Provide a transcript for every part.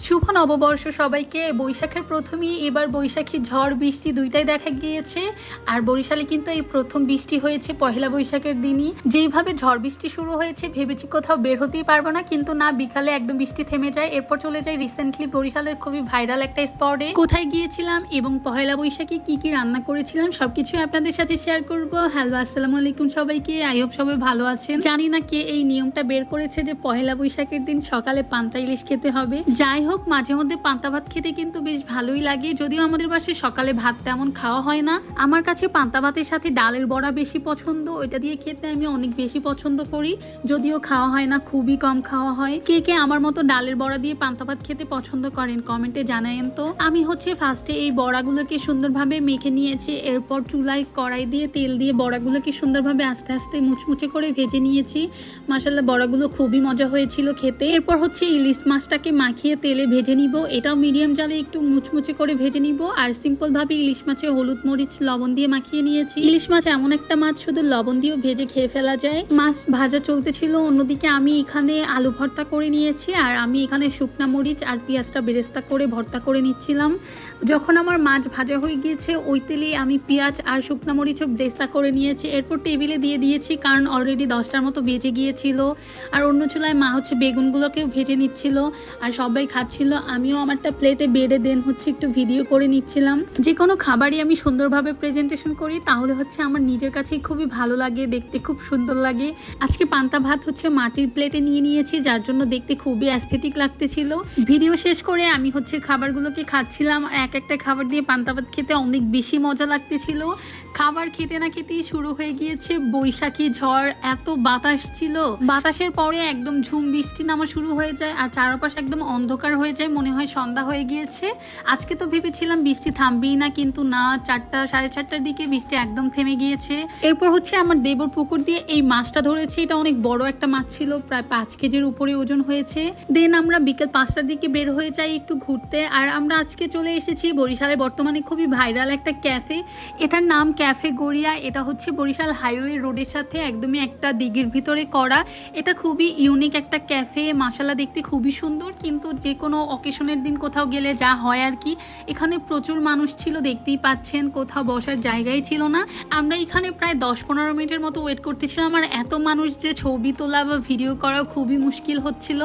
শুভ নববর্ষ সবাইকে। বৈশাখের প্রথমেই এবার বৈশাখী ঝড় বৃষ্টি দুইটাই দেখা গিয়েছে। আর বরিশালে কিন্তু এই প্রথম বৃষ্টি হয়েছে পহেলা বৈশাখের দিনই। যেইভাবে ঝড় বৃষ্টি শুরু হয়েছে ভেবেছি কোথাও বের হতেই পারবো না, কিন্তু না, বিকালে একদম বৃষ্টি থেমে যায়। এরপর চলে যায় রিসেন্টলি বরিশালের খুবই ভাইরাল একটা স্পটে। কোথায় গিয়েছিলাম এবং পহেলা বৈশাখে কি কি রান্না করেছিলাম সবকিছু আপনাদের সাথে শেয়ার করব। হ্যালো, আসসালামু আলাইকুম সবাইকে। আই হোপ সবাই ভালো আছেন। জানি না কে এই নিয়মটা বের করেছে যে পহেলা বৈশাখের দিন সকালে পান্তা ইলিশ খেতে হবে। যাই হোক, মাঝে মধ্যে পান্তা ভাত খেতে কিন্তু বেশ ভালোই লাগে, যদিও আমাদের বাসায় সকালে ভাত তেমন খাওয়া হয় না। আমার কাছে পান্তা ভাতের সাথে ডালের বড়া বেশি পছন্দ, ওইটা দিয়ে খেতে আমি অনেক বেশি পছন্দ করি। যদিও খাওয়া হয় না, খুবই কম খাওয়া হয়। কে কে আমার মতো ডালের বড়া দিয়ে পান্তা ভাত খেতে পছন্দ করেন কমেন্টে জানায়েন তো। আমি ফার্স্টে এই বড়াগুলোকে সুন্দরভাবে মেখে নিয়েছি। এরপর চুলায় কড়াই দিয়ে তেল দিয়ে বড়াগুলোকে সুন্দরভাবে আস্তে আস্তে মুচমুচে করে ভেজে নিয়েছি। মাশাআল্লাহ, বড়াগুলো খুবই মজা হয়েছিল খেতে। এরপর ইলিশ মাছটাকে মাখিয়ে তেলে ভেজে নিব। এটাও মিডিয়াম জালে একটু মুচমুচে করে ভেজে নিব। আর সিম্পল ভাবে ইলিশ মাছে হলুদ মরিচ লবণ দিয়ে মাখিয়ে নিয়েছি। ইলিশ মাছ এমন একটা মাছ শুধু লবণ দিয়েও ভেজে খেয়ে ফেলা যায়। মাছ ভাজা চলতেছিল, অন্যদিকে আমি এখানে আলু ভর্তা করে নিয়েছি। আর আমি এখানে শুকনা মরিচ আর পেঁয়াজটা বেরেস্তা করে ভর্তা করে নিচ্ছিলাম। যখন আমার মাছ ভাজা হয়ে গিয়েছে ওই তেলে আমি পেঁয়াজ আর শুকনা মরিচও বেরেস্তা করে নিয়েছি। এরপর টেবিলে দিয়ে দিয়েছি, কারণ অলরেডি 10টার মতো ভেজে গিয়েছিল। আর অন্য চুলায় মা বেগুনগুলোকেও ভেজে নিচ্ছিল আর সবাই খাচ্ছিল। আমিও আমারটা প্লেটে বেড়ে দেন একটু ভিডিও করে নিচ্ছিলাম। যে কোনো খাবারই আমি সুন্দরভাবে প্রেজেন্টেশন করি তাহলে আমার নিজের কাছেই খুবই ভালো লাগে, দেখতে খুব সুন্দর লাগে। আজকে পান্তা ভাত মাটির প্লেটে নিয়ে নিয়েছি, যার জন্য দেখতে খুবই অ্যাস্থেটিক লাগতেছিল। ভিডিও শেষ করে আমি খাবারগুলোকে খাচ্ছিলাম। এক একটা খাবার দিয়ে পান্তা ভাত খেতে অনেক বেশি মজা লাগতেছিল। খাবার খেতে না খেতেই শুরু হয়ে গিয়েছে বৈশাখী ঝড়। এত বাতাস ছিল, বাতাসের পরে একদম ঝুম বৃষ্টি নামা শুরু হয়ে যায় আর চারপাশ একদম অন্ধকার হয়ে যায়, মনে হয় সন্ধ্যা হয়ে গিয়েছে। আজকে তো ভেবেছিলাম বৃষ্টি থামবেই না, কিন্তু না, 4টা সাড়ে 4টার দিকে বৃষ্টি একদম থেমে গিয়েছে। এরপর আমার দেবর পুকুর দিয়ে এই মাছটা ধরেছে। এটা অনেক বড় একটা মাছ ছিল, প্রায় 5 কেজির উপরে ওজন হয়েছে। দেন আমরা বিকেল 5টার দিকে বের হয়ে যাই একটু ঘুরতে। আর আমরা আজকে চলে এসেছি বরিশালের বর্তমানে খুবই ভাইরাল একটা ক্যাফে। এটার নাম ক্যাফে গড়িয়া। এটা বরিশাল হাইওয়ে রোডের সাথে একদমই একটা দিঘির ভিতরে করা। এটা খুবই ইউনিক একটা ক্যাফে। মাশাআল্লাহ, দেখতে খুবই সুন্দর। কিন্তু যে কোনো অকেশনের দিন কোথাও গেলে যা হয় আর কি, এখানে প্রচুর মানুষ ছিল, দেখতেই পাচ্ছেন। কোথাও বসার জায়গাই ছিল না। আমরা এখানে প্রায় 10-15 মিনিটের মতো ওয়েট করতেছিলাম। আর এত মানুষ যে ছবি তোলা বা ভিডিও করা খুবই মুশকিল হচ্ছিল।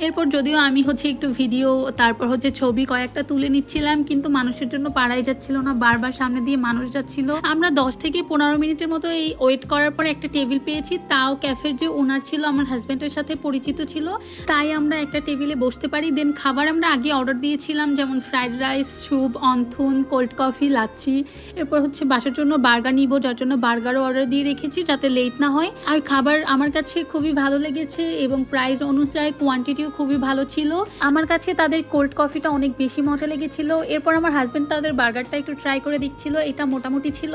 এরপর যদিও আমি একটু ভিডিও তারপর ছবি কয়েকটা তুলে নিচ্ছিলাম, কিন্তু মানুষের জন্য পারাই যাচ্ছিল না, বারবার সামনে দিয়ে মানুষ যাচ্ছিল। আমরা 10 থেকে 15 মিনিটের মতো এই ওয়েট করার পরে একটা টেবিল পেয়েছি। তাও ক্যাফের যে ওনার ছিল আমার হাজব্যান্ডের সাথে পরিচিত ছিল, তাই আমরা একটা টেবিলে বসতে পারি। দেন খাবার আমরা আগে অর্ডার দিয়েছিলাম, যেমন fried rice, soup, wonton, cold coffee, lassi. এরপর বাসার জন্য বার্গার নিব, যার জন্য বার্গারও অর্ডার দিয়ে রেখেছি যাতে লেট না হয়। আর খাবার আমার কাছে খুবই ভালো লেগেছে এবং প্রাইস অনুযায়ী কোয়ান্টিটিও খুবই ভালো ছিল। আমার কাছে তাদের কোল্ড কফিটা অনেক বেশি মজা লেগেছিল। এরপর আমার হাজব্যান্ড তাদের বার্গারটা একটু ট্রাই করে দিচ্ছিল, এটা মোটামুটি ছিল।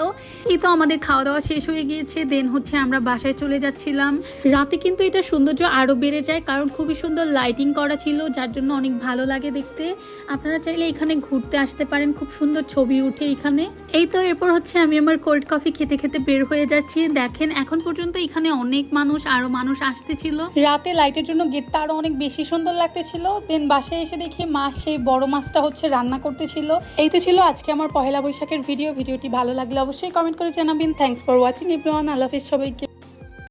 এই তো আমাদের খাওয়া দাওয়া শেষ হয়ে গিয়েছে। দেন আমরা বাসায় চলে যাচ্ছিলাম। রাতে কিন্তু এটা সৌন্দর্য আরো বেড়ে যায়, কারণ খুবই সুন্দর লাইটিং করা ছিল, যার জন্য অনেক ভালো লাগে দেখতে। আপনারা চাইলে এখানে ঘুরতে আসতে পারেন, খুব সুন্দর ছবি উঠে এখানে। এই তো এরপর আমি আমার কোল্ড কফি খেতে খেতে বের হয়ে যাচ্ছি। দেখেন এখন পর্যন্ত এখানে অনেক মানুষ, আরো মানুষ আসতেছিল। রাতে লাইটের জন্য গেটটা আরো অনেক বেশি সুন্দর লাগতেছিল। দেন বাসায় এসে দেখি মা সেই বড় মাছটা রান্না করতেছিল। এই তো ছিল আজকে আমার পহেলা বৈশাখের ভিডিওটি ভালো লাগলে অবশ্যই কমেন্ট করে জানাবেন। Thanks for watching everyone. Allah হাফেজ সবাইকে।